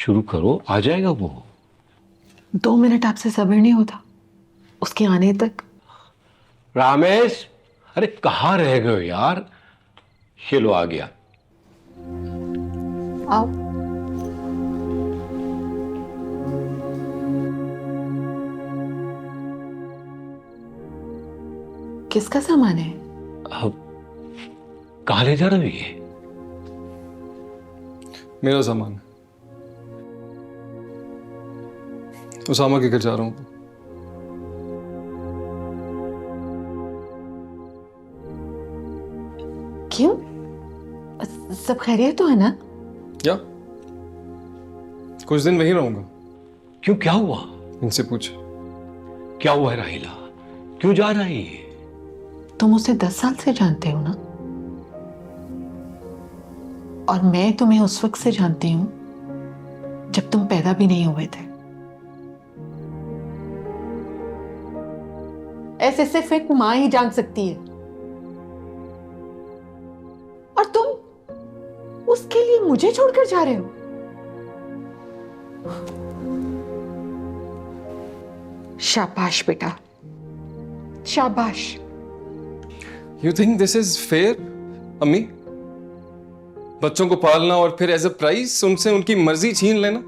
शुरू करो, आ जाएगा वो। 2 मिनट आपसे सब्र नहीं होता उसके आने तक? रामेश, अरे कहाँ रह गए हो यार? ये लो आ गया। आओ। किसका सामान है? अब कहाँ ले जा रहे हो ये? मेरा सामान है। उसामा के घर जा रहा हूँ। क्यों? सब खैरियत तो है ना? क्या? कुछ दिन वहीं रहूंगा। क्यों, क्या हुआ? इनसे पूछ। क्या हुआ है राहिला? क्यों जा रहा है ये? तुम उसे 10 साल से जानते हो ना, और मैं तुम्हें उस वक्त से जानती हूं जब तुम पैदा भी नहीं हुए थे। ऐसे सिर्फ एक मां ही जान सकती है, और तुम उसके लिए मुझे छोड़कर जा रहे हो। शाबाश बेटा, शाबाश। You think this is fair अम्मी? बच्चों को पालना और फिर एज अ प्राइस उनसे उनकी मर्जी छीन लेना?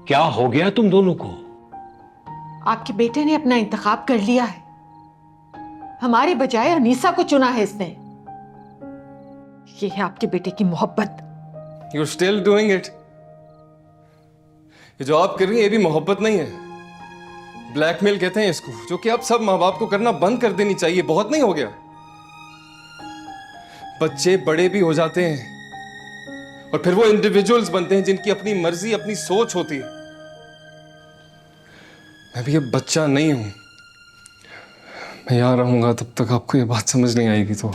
क्या हो गया तुम दोनों को? आपके बेटे ने अपना इंतखाब कर लिया है। हमारे बजाय अनीसा को चुना है इसने। ये है आपके बेटे की मोहब्बत। You are still doing it. ये जो आप कर रही हैं ये भी मोहब्बत नहीं है, ब्लैकमेल कहते हैं इसको, जो कि आप सब माँ बाप को करना बंद कर देनी चाहिए। बहुत नहीं हो गया? बच्चे बड़े भी हो जाते हैं और फिर वो इंडिविजुअल्स बनते हैं जिनकी अपनी मर्जी, अपनी सोच होती है। मैं भी अब बच्चा नहीं हूं। मैं यहाँ रहूंगा तब तक आपको ये बात समझ नहीं आएगी। तो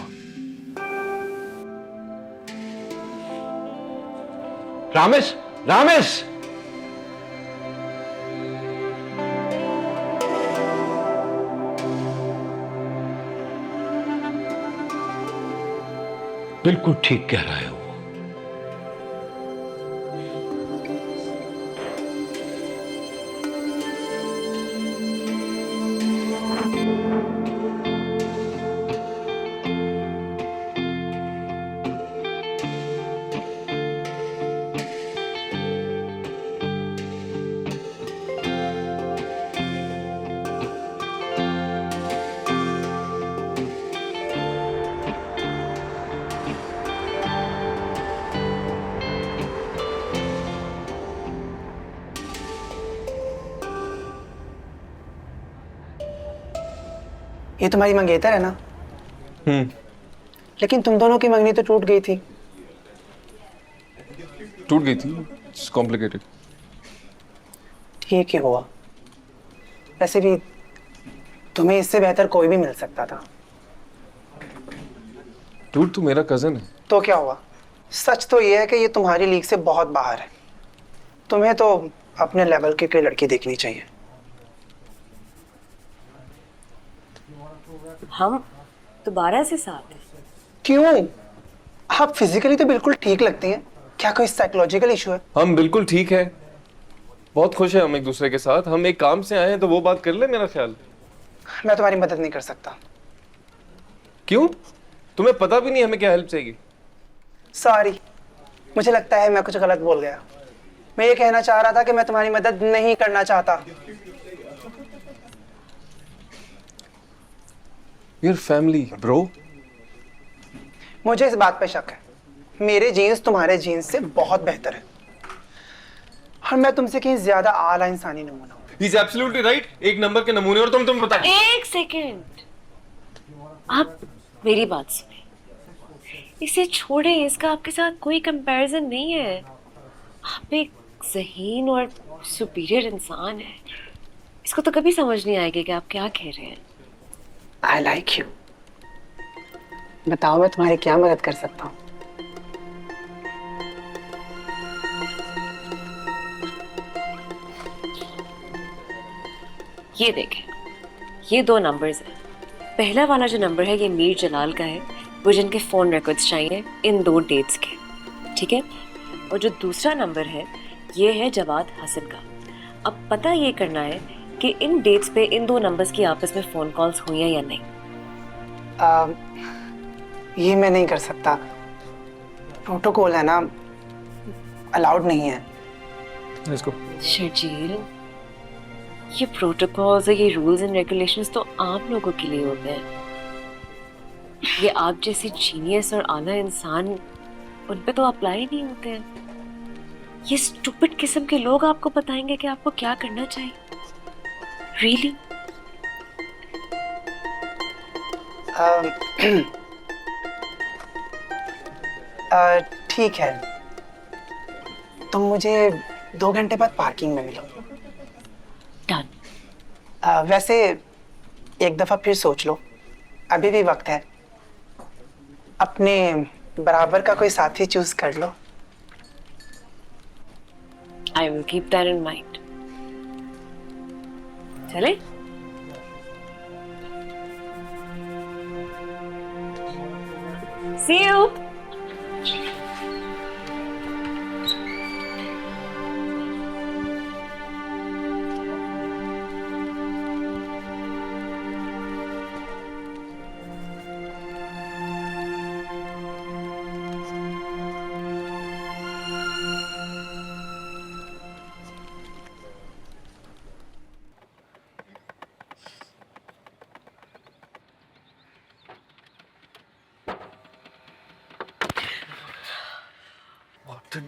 रामेश, रामेश! बिल्कुल ठीक कह रहा है वो। ये तुम्हारी मंगेतर है ना? लेकिन तुम दोनों की मंगनी तो टूट गई थी। टूट गई थी? It's complicated. ठीक ही हुआ। वैसे भी तुम्हें इससे बेहतर कोई भी मिल सकता था। टूट तो मेरा कजन है। तो क्या हुआ? सच तो ये है कि ये तुम्हारी लीग से बहुत बाहर है। तुम्हें तो अपने लेवल की कोई लड़की देखनी चाहिए। हम दोबारा से साथ हैं। क्यों? आप फिजिकली तो बिल्कुल ठीक लगती हैं। क्या कोई साइकोलॉजिकल इशू है? हम बिल्कुल ठीक है, बहुत खुश है हम एक दूसरे के साथ। हम एक काम से आए हैं तो वो बात कर ले। मेरा ख्याल मैं तुम्हारी मदद नहीं कर सकता। क्यों? तुम्हें पता भी नहीं हमें क्या हेल्प चाहिए? सॉरी, मुझे लगता है मैं कुछ गलत बोल गया। मैं ये कहना चाह रहा था कि मैं तुम्हारी मदद नहीं करना चाहता। Your family, bro. मुझे इस बात पे शक है। मेरे जीन्स तुम्हारे जीन्स से बहुत बेहतर है, और मैं तुमसे कहीं ज्यादा आला इंसानी नमूना हूं। He's absolutely right. एक नंबर के नमूने। और तुम बताओ। एक सेकेंड, आप मेरी बात सुने। इसे छोड़े, इसका आपके साथ कोई कंपैरिजन नहीं है। आप एक ज़हीन और सुपीरियर इंसान है। इसको तो कभी समझ नहीं आएगा कि आप क्या कह रहे हैं। I like you. बताओ मैं तुम्हारी क्या मदद कर सकता हूँ? ये देखें, ये 2 नंबर्स हैं। पहला वाला जो नंबर है ये मीर जलाल का है, वो जिनके फ़ोन रिकॉर्ड्स चाहिए इन 2 डेट्स के, ठीक है? और जो दूसरा नंबर है ये है जवाद हसन का। अब पता ये करना है कि इन डेट्स पे इन दो नंबर्स की आपस में फोन कॉल्स हुई हैं या नहीं। ये मैं नहीं कर सकता, प्रोटोकॉल है ना, अलाउड नहीं है। इसको शर्जील, ये प्रोटोकॉल्स और ये रूल्स एंड रेगुलेशंस तो आम लोगों के लिए होते हैं। ये आप जैसे जीनियस और आला इंसान उन पे तो अप्लाई नहीं होते हैं। ये स्टूपिड किस्म के लोग आपको बताएंगे कि आपको क्या करना चाहिए। रियली ठीक है, तुम मुझे 2 घंटे बाद पार्किंग में मिलो। डन। वैसे एक दफा फिर सोच लो, अभी भी वक्त है। अपने बराबर का कोई साथी चूज कर लो। I will keep that in mind. चले? See you.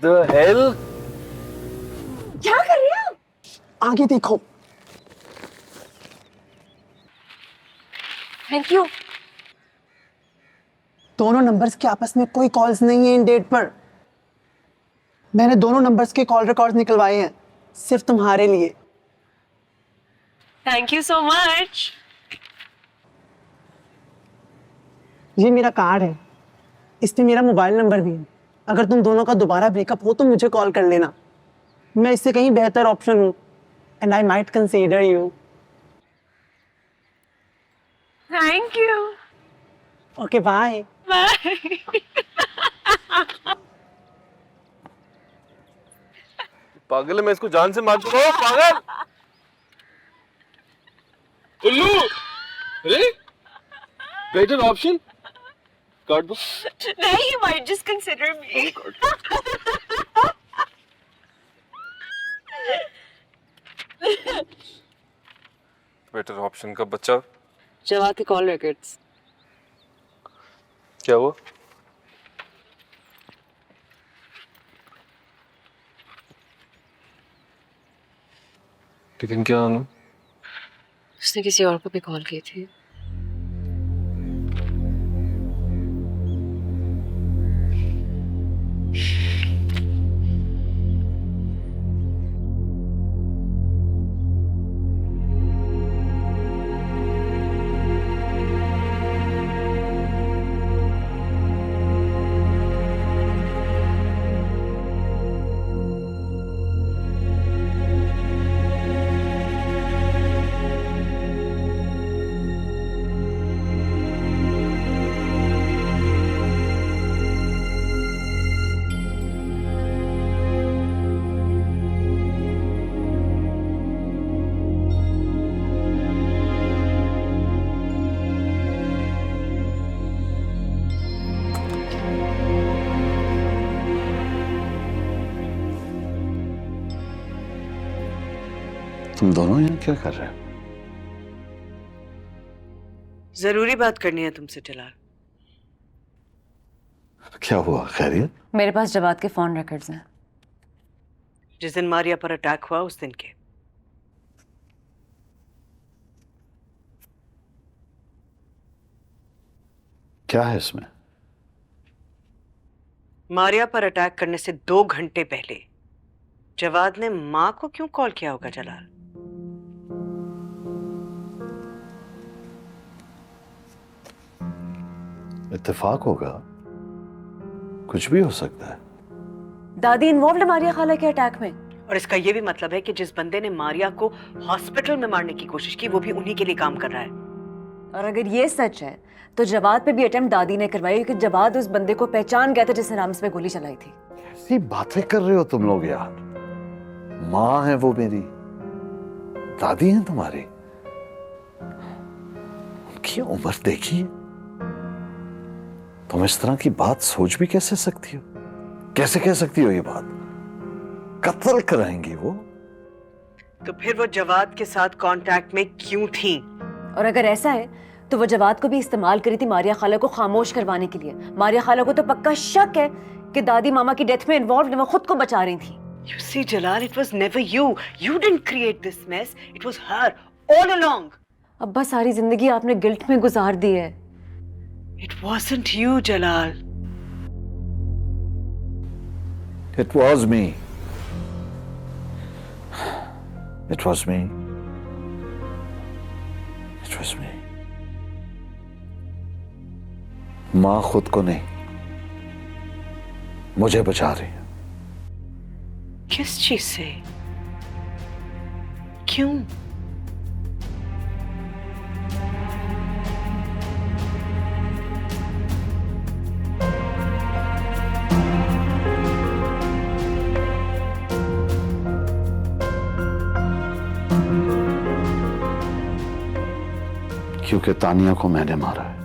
The hell. क्या कर रहे हो? आगे देखो। Thank you. दोनों नंबर्स के आपस में कोई कॉल्स नहीं है इन डेट पर। मैंने दोनों नंबर्स के कॉल रिकॉर्ड्स निकलवाए हैं सिर्फ तुम्हारे लिए। Thank you so much. ये मेरा कार्ड है, इसमें मेरा मोबाइल नंबर भी है। अगर तुम दोनों का दोबारा ब्रेकअप हो तो मुझे कॉल कर लेना। मैं इससे कहीं बेहतर ऑप्शन हूँ and I might consider you. Thank you. Okay bye. Bye. पागल है, मैं इसको जान से मार दूंगा। पागल उल्लू। अरे बेटर ऑप्शन काट दो। नहीं, you might just consider me. Better option का बच्चा। जवाब के कॉल रिकॉर्ड्स। क्या हुआ? लेकिन क्या अनु? उसने किसी और को भी कॉल की थी। तुम दोनों यहाँ क्या कर रहे हो? जरूरी बात करनी है तुमसे जलाल। क्या हुआ, खैरियत? मेरे पास जवाद के फोन रिकॉर्ड्स हैं। जिस दिन मारिया पर अटैक हुआ उस दिन के। क्या है इसमें? मारिया पर अटैक करने से 2 घंटे पहले जवाद ने मां को क्यों कॉल किया होगा जलाल? इत्तेफाक होगा, कुछ भी हो सकता है। दादी इन्वॉल्व है मारिया खाला के अटैक में। और इसका यह भी मतलब है कि जिस बंदे ने मारिया को हॉस्पिटल में मारने की कोशिश की वो भी उन्हीं के लिए काम कर रहा है। और अगर ये सच है तो जवाद पे भी अटेम्प्ट दादी ने करवाई, क्योंकि जवाद उस बंदे को पहचान गया था जिसने राम्स पे गोली चलाई थी। कैसी बातें कर रहे हो तुम लोग यार? माँ है वो मेरी, दादी हैं तुम्हारी, उनकी उम्र देखिए। तुम इस तरह की बात सोच भी कैसे सकती हो? कैसे कह सकती हो ये बात? कत्ल कराएंगी वो। तो फिर वो जवाद के साथ कांटेक्ट में क्यों थी? और अगर ऐसा है तो वो जवाद को भी इस्तेमाल करी थी मारिया खाला को खामोश करवाने के लिए। मारिया खाला को तो पक्का शक है कि दादी मामा की डेथ में इन्वॉल्व, वो खुद को बचा रही थी। You see, Jalal, it was never you. You didn't create this mess. It was her all along. अब्बा सारी जिंदगी आपने गिल्ट में गुजार दी है। It wasn't you, Jalal. It was me. It was me. It was me. मां खुद को नहीं, मुझे बचा रही है। किस चीज से? क्यों? क्योंकि तानिया को मैंने मारा है।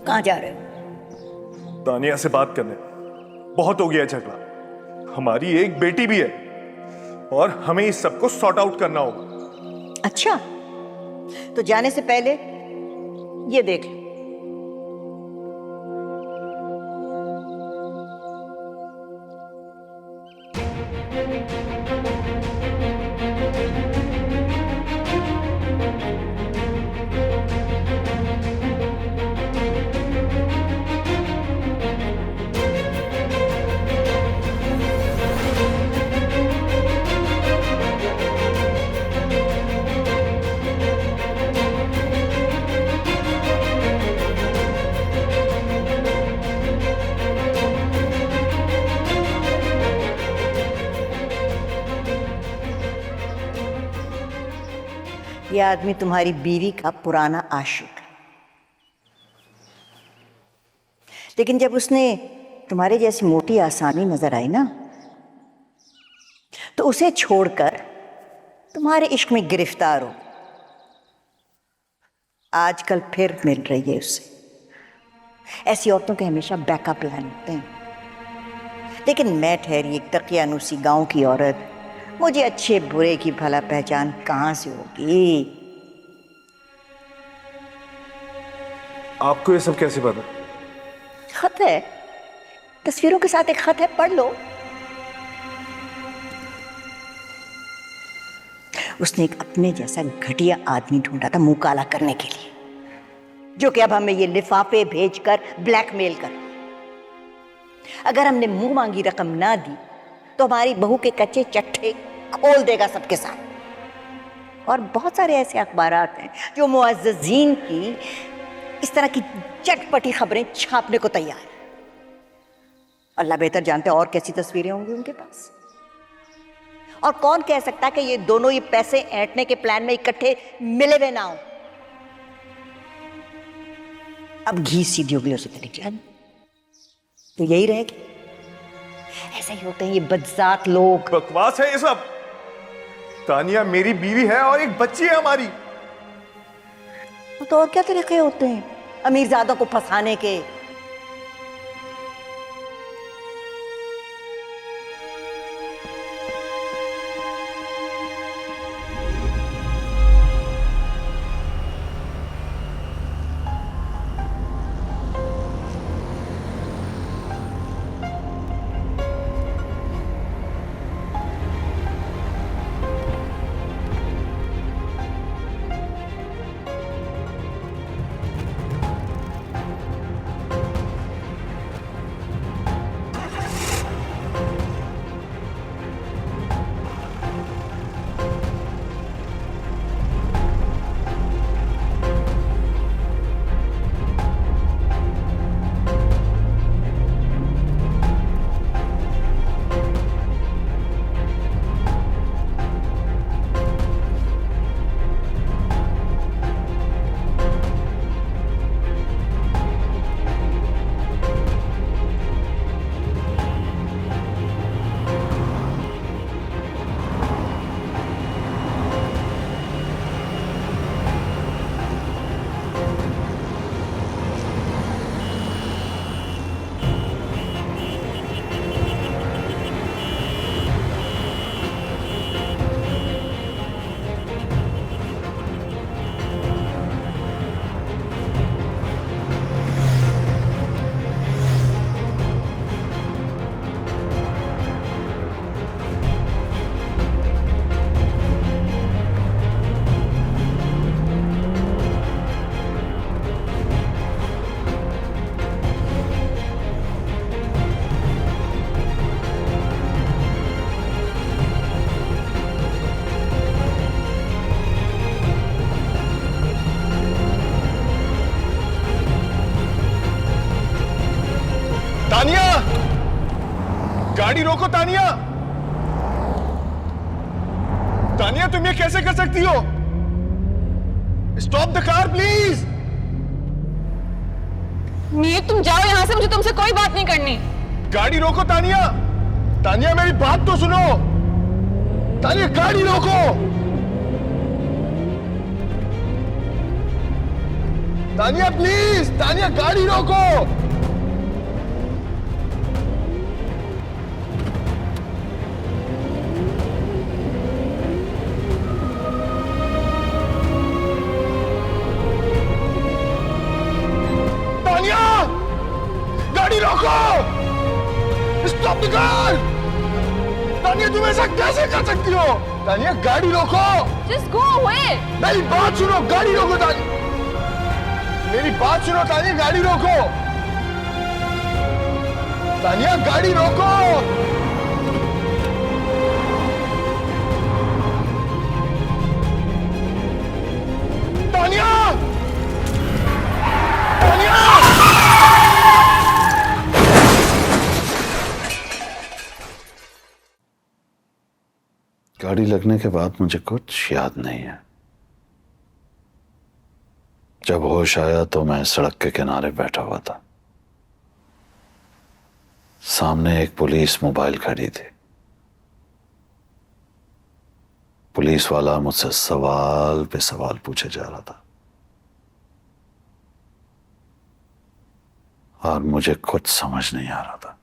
कहाँ जा रहे हो? तानिया से बात करने। बहुत हो गया झगड़ा। हमारी एक बेटी भी है और हमें इस सबको सॉर्ट आउट करना होगा। अच्छा, तो जाने से पहले ये देख लो। ये आदमी तुम्हारी बीवी का पुराना आशिक है, लेकिन जब उसने तुम्हारे जैसी मोटी आसामी नजर आई ना, तो उसे छोड़कर तुम्हारे इश्क में गिरफ्तार हो। आजकल फिर मिल रही है उससे। ऐसी औरतों के हमेशा बैकअप प्लान होते हैं। लेकिन मैं ठहरी एक तकियानुसी गांव की औरत, मुझे अच्छे बुरे की भला पहचान कहां से होगी? आपको ये सब कैसे पता? खत है, तस्वीरों के साथ एक खत है, पढ़ लो। उसने एक अपने जैसा घटिया आदमी ढूंढा था मुंह काला करने के लिए, जो कि अब हमें ये लिफाफे भेजकर ब्लैकमेल कर। अगर हमने मुंह मांगी रकम ना दी तो हमारी बहू के कच्चे चट्टे खोल देगा सबके साथ। और बहुत सारे ऐसे अखबारात हैं जो मुअज़्ज़ज़ीन की इस तरह की चटपटी खबरें छापने को तैयार है। अल्लाह बेहतर जानते हैं और कैसी तस्वीरें होंगी उनके पास। और कौन कह सकता है कि ये दोनों ये पैसे ऐंठने के प्लान में इकट्ठे मिले हुए ना हो। अब घी सीधी उंगलियों से तली जाए तो यही रहेगी। ऐसे ही होते हैं ये बदजात लोग। बकवास है ये सब। तानिया मेरी बीवी है और एक बच्ची है हमारी। तो और क्या तरीके होते हैं अमीरजादों को फंसाने के? तानिया, गाड़ी रोको तानिया। तानिया, तुम ये कैसे कर सकती हो? Stop the car please. Mir, तुम जाओ यहाँ से, मुझे तुमसे कोई बात नहीं करनी। गाड़ी रोको तानिया। तानिया, मेरी बात तो सुनो। तानिया, गाड़ी रोको। तानिया प्लीज, तानिया गाड़ी रोको। तानिया, गाड़ी रोको। Stop the car. तानिया, तुम ऐसा कैसे कर सकती हो? तानिया, गाड़ी रोको। Just go away. मेरी बात सुनो, गाड़ी रोको तानिया। मेरी बात सुनो तानिया, गाड़ी रोको। तानिया, गाड़ी रोको। तानिया, तानिया। गाड़ी लगने के बाद मुझे कुछ याद नहीं है। जब होश आया तो मैं सड़क के किनारे बैठा हुआ था। सामने एक पुलिस मोबाइल खड़ी थी। पुलिस वाला मुझसे सवाल पे सवाल पूछे जा रहा था और मुझे कुछ समझ नहीं आ रहा था।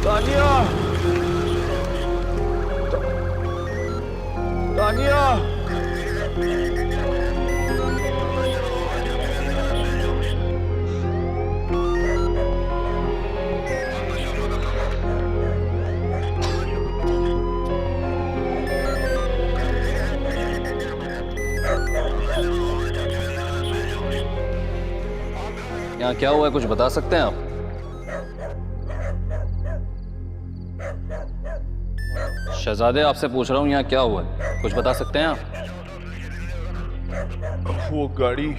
तानिया, तानिया। यहाँ क्या हुआ है, कुछ बता सकते हैं आप? शहजादे, आपसे पूछ रहा हूँ, यहाँ क्या हुआ है, कुछ बता सकते हैं आप? वो गाड़ी,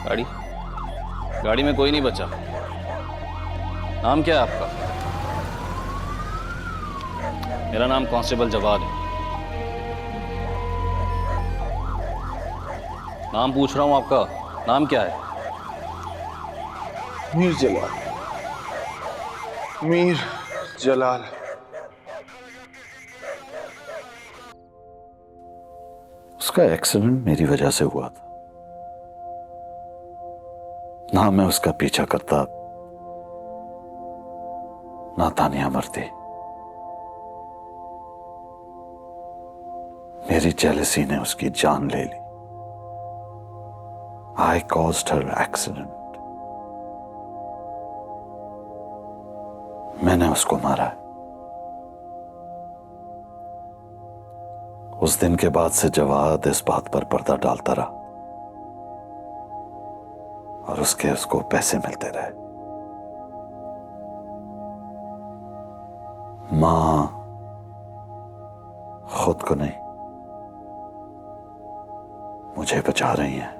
गाड़ी गाड़ी में कोई नहीं बचा। नाम क्या है आपका? मेरा नाम कांस्टेबल जवाद है। नाम पूछ रहा हूं आपका, नाम क्या है? मीर जलाल। मीर जलाल। उसका एक्सीडेंट मेरी वजह से हुआ था। ना मैं उसका पीछा करता, ना तानिया मरती। मेरी जेलसी ने उसकी जान ले ली। I caused her accident. मैंने उसको मारा है। उस दिन के बाद से जवाद इस बात पर पर्दा डालता रहा और उसको पैसे मिलते रहे। मां खुद को नहीं, मुझे बचा रही हैं।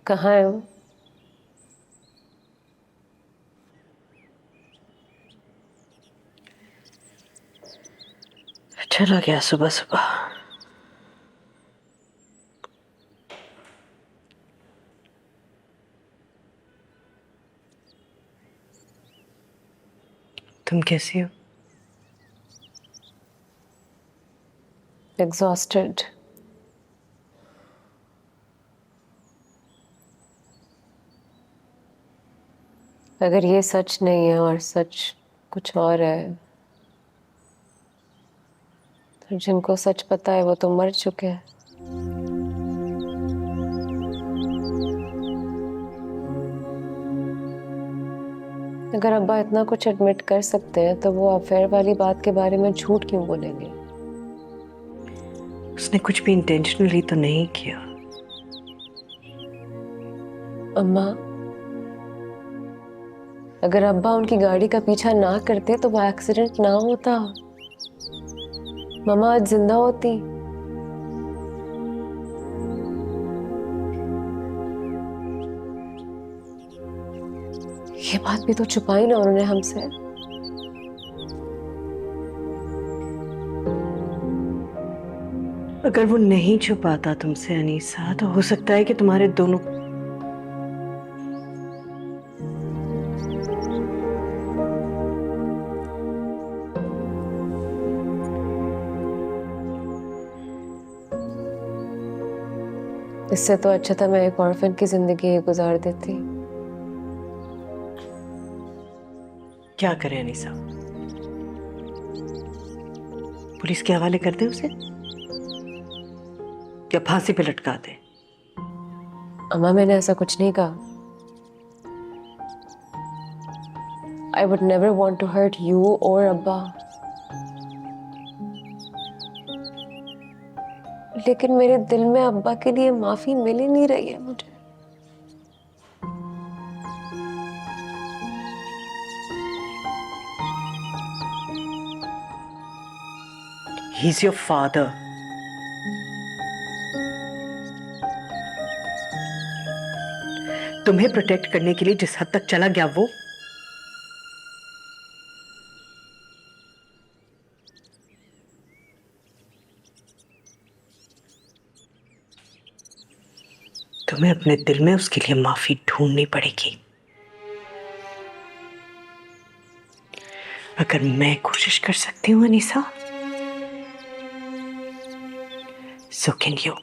कहाँ है वो? चला गया सुबह सुबह। तुम कैसी हो? एग्जॉस्टेड। अगर ये सच नहीं है और सच कुछ और है, तो जिनको सच पता है वो तो मर चुके हैं। अगर अब्बा इतना कुछ एडमिट कर सकते हैं तो वो अफेयर वाली बात के बारे में झूठ क्यों बोलेंगे? उसने कुछ भी इंटेंशनली तो नहीं किया। अम्मा, अगर अब्बा उनकी गाड़ी का पीछा ना करते तो वो एक्सीडेंट ना होता, मम्मा आज जिंदा होती। ये बात भी तो छुपाई ना उन्होंने हमसे। अगर वो नहीं छुपाता तुमसे अनीसा, तो हो सकता है कि तुम्हारे दोनों इससे तो अच्छा था मैं एक ऑर्फन की जिंदगी गुजार देती। क्या करें अनीसा? पुलिस के हवाले कर दे उसे या फांसी पे लटका दे? अम्मा, मैंने ऐसा कुछ नहीं कहा। I would never want to hurt you or अब्बा। लेकिन मेरे दिल में अब्बा के लिए माफी मिल ही नहीं रही है मुझे। He's your father. तुम्हें प्रोटेक्ट करने के लिए जिस हद तक चला गया वो, तुम्हें अपने दिल में उसके लिए माफी ढूंढनी पड़ेगी। अगर मैं कोशिश कर सकती हूँ Anisa, so can you.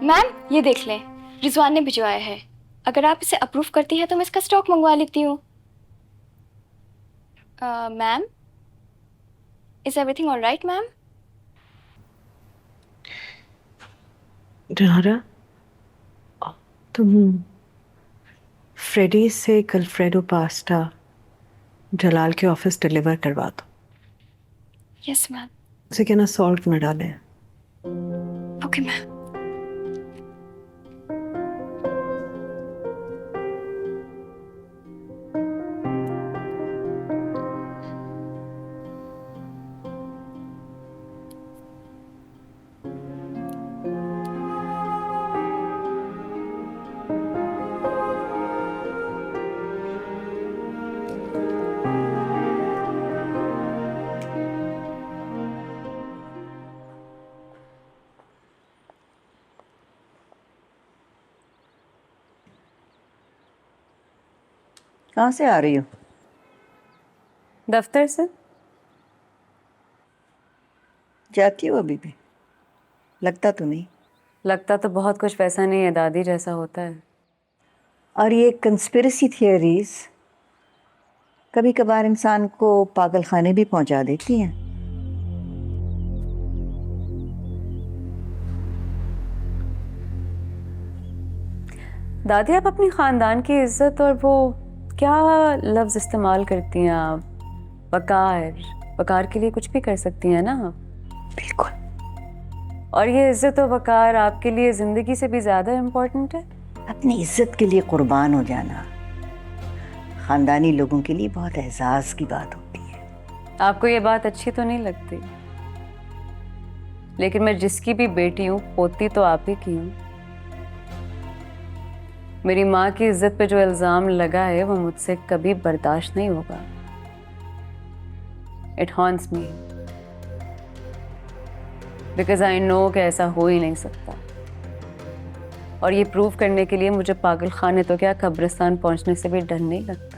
Ma'am, ये देख लें, रिजवान ने भिजवाया है। अगर आप इसे अप्रूव करती हैं तो मैं इसका स्टॉक मंगवा लेती हूँ। Ma'am, is everything all right ma'am? डहारा, तुम फ्रेडी से कल्फ्रेडो पास्ता जलाल के ऑफिस डिलीवर करवा दो। Yes ma'am. उसे कहना सॉल्ट न डाले। Okay ma'am. कहाँ से आ रही हो? दफ्तर से। जाती हो अभी भी? लगता तो नहीं। लगता तो बहुत कुछ वैसा नहीं है दादी जैसा होता है। और ये कंस्पिरेसी थियरीज कभी कभार इंसान को पागल खाने भी पहुंचा देती हैं। दादी, आप अपनी खानदान की इज्जत और वो क्या लफ्ज इस्तेमाल करती हैं आप, वकार, वकार के लिए कुछ भी कर सकती हैं ना? बिल्कुल। और ये इज्जत और वकार आपके लिए जिंदगी से भी ज्यादा इम्पोर्टेंट है? अपनी इज्जत के लिए कुर्बान हो जाना खानदानी लोगों के लिए बहुत एहसास की बात होती है। आपको ये बात अच्छी तो नहीं लगती, लेकिन मैं जिसकी भी बेटी हूँ, पोती तो आप ही की हूँ। मेरी माँ की इज्जत पे जो इल्जाम लगा है वो मुझसे कभी बर्दाश्त नहीं होगा। It haunts me because I know कि ऐसा हो ही नहीं सकता। और ये प्रूव करने के लिए मुझे पागल खाने तो क्या, कब्रिस्तान पहुंचने से भी डर नहीं लगता।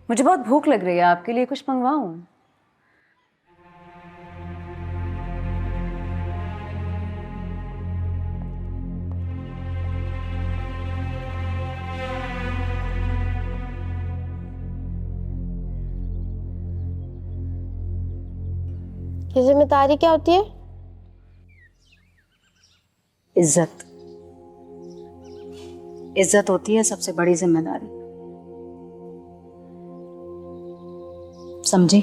मुझे बहुत भूख लग रही है, आपके लिए कुछ मंगवाऊं? ये जिम्मेदारी क्या होती है? इज्जत। इज्जत होती है सबसे बड़ी जिम्मेदारी, समझी?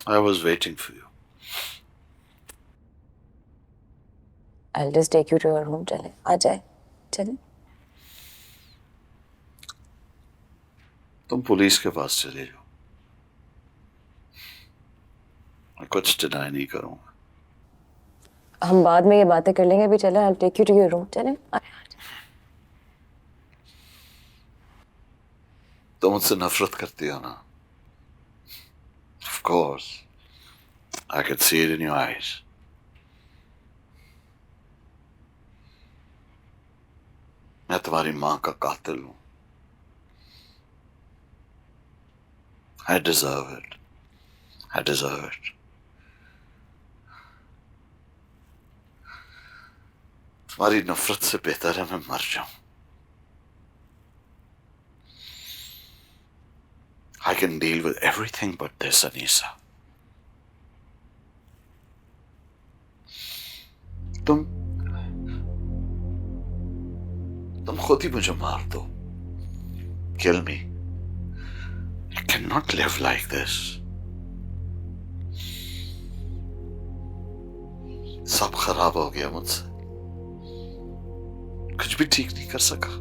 I was waiting for you. I'll just take you to your room. चले, आ जाए, चले। तुम पुलिस के पास चले जाओ, मैं कुछ डिनाई नहीं करूंगा। हम बाद में ये बातें कर लेंगे, अभी चले। I'll take you to your room. चले। तुम मुझसे नफरत करती हो ना? Of course, I could see it in your eyes. मैं तुम्हारी माँ का कातिल हूँ। I deserve it. I deserve it. तुम्हारी नफरत से बेहतर है मैं मर जाऊं। I can deal with everything but this, Anisa. तुम खुद ही मुझे मार दो। Kill me. I cannot live like this. सब खराब हो गया मुझसे, कुछ भी ठीक नहीं कर सका।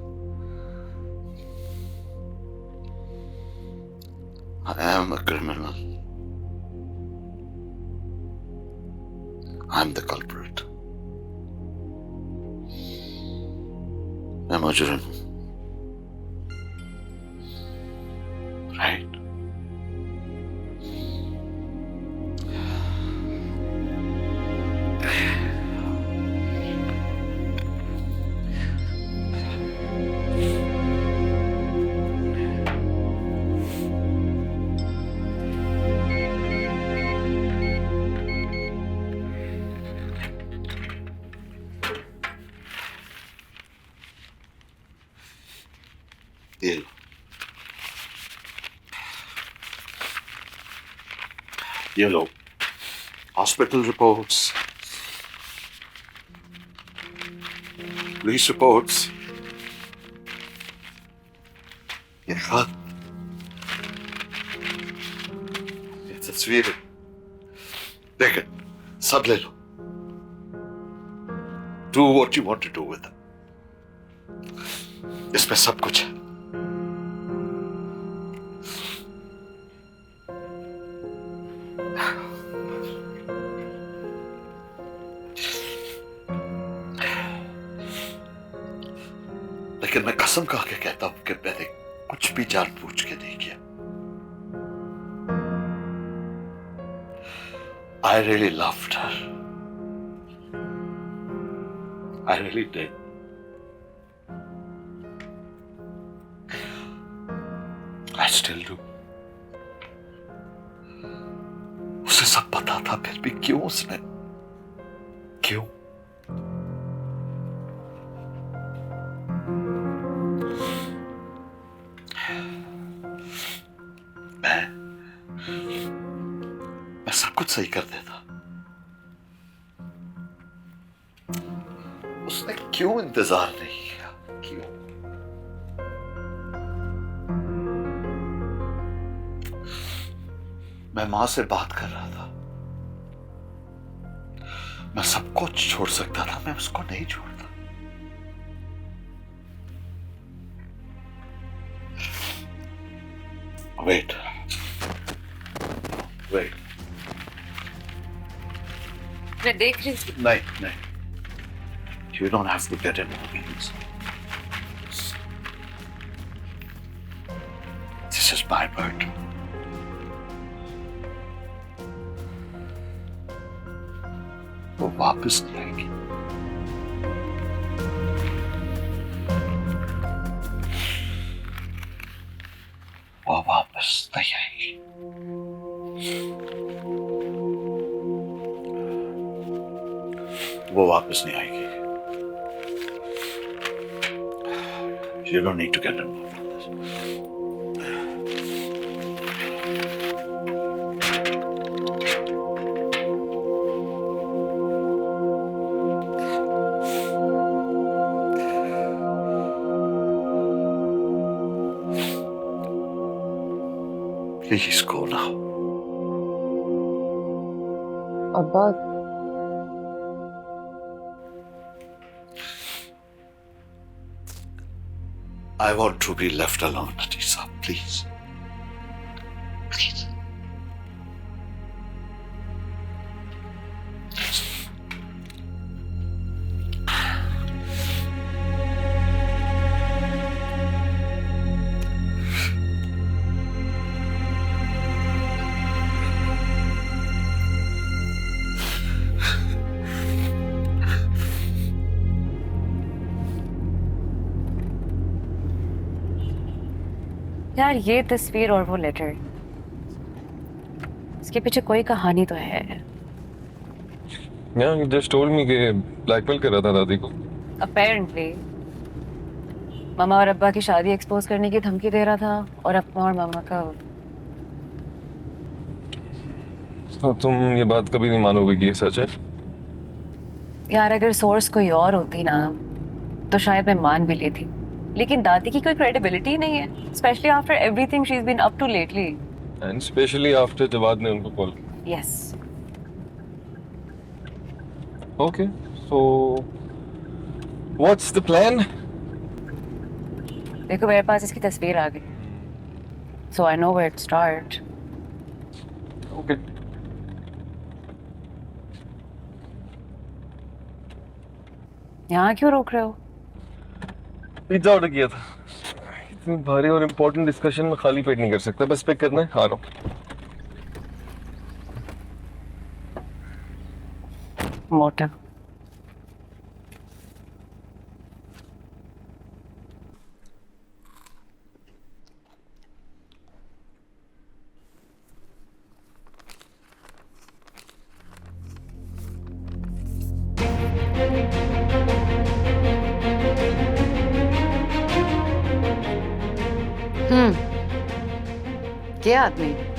I am a criminal. I'm the culprit. मैं मुजरिम हूं, राइट? ये लो। ये लो, हॉस्पिटल रिपोर्ट्स, पुलिस रिपोर्ट्स, ये खत, ये तस्वीरें, देख सब ले लो। Do what you want to do with them. इसमें सब कुछ है। लेकिन मैं कसम खा के कहता हूं कि मैंने कुछ भी जानबूझ के नहीं किया। I really loved her. I really did. I still do. उसे सब पता था, फिर भी क्यों उसने, क्यों? मैं सब कुछ सही कर देता, उसने क्यों इंतजार नहीं किया? क्यों? मैं मां से बात कर रहा था, मैं सब कुछ छोड़ सकता था, मैं उसको नहीं छोड़ता। वेट वेट, मैं देख रही हूँ। नहीं नहीं, you don't have to get involved. This is my bird. वो वापस नहीं आएगी। वो वापस नहीं आएगी। वो वापस नहीं आएगी। You don't need to get involved in this. Please go now. अब्बा, I want to be left alone, Anisa, please. Please. यार ये तस्वीर और वो लेटर, इसके पीछे कोई कहानी तो है। Yeah, you just told me कि ब्लैकमेल कर रहा था दादी को। Apparently, मामा और अब्बा की शादी एक्सपोज करने की धमकी दे रहा था और अपना और मामा का। तो तुम ये बात कभी नहीं मानोगे कि ये सच है? यार अगर सोर्स कोई और होती ना तो शायद मैं मान भी लेती, लेकिन दादी की कोई क्रेडिबिलिटी नहीं है, specially after everything she is been up to lately, and specially after Jawad ने उनको कॉल किया। Yes. Okay, so what's the plan? देखो मेरे पास इसकी तस्वीर आ गई, so I know where to start. Okay, यहाँ क्यों रोक रहे हो? पिज्जा ऑर्डर किया था। इतनी भारी और इम्पोर्टेंट डिस्कशन में खाली पेट नहीं कर सकता। बस पिक करना है, आ रहा हूँ। मोटा क्या आदमी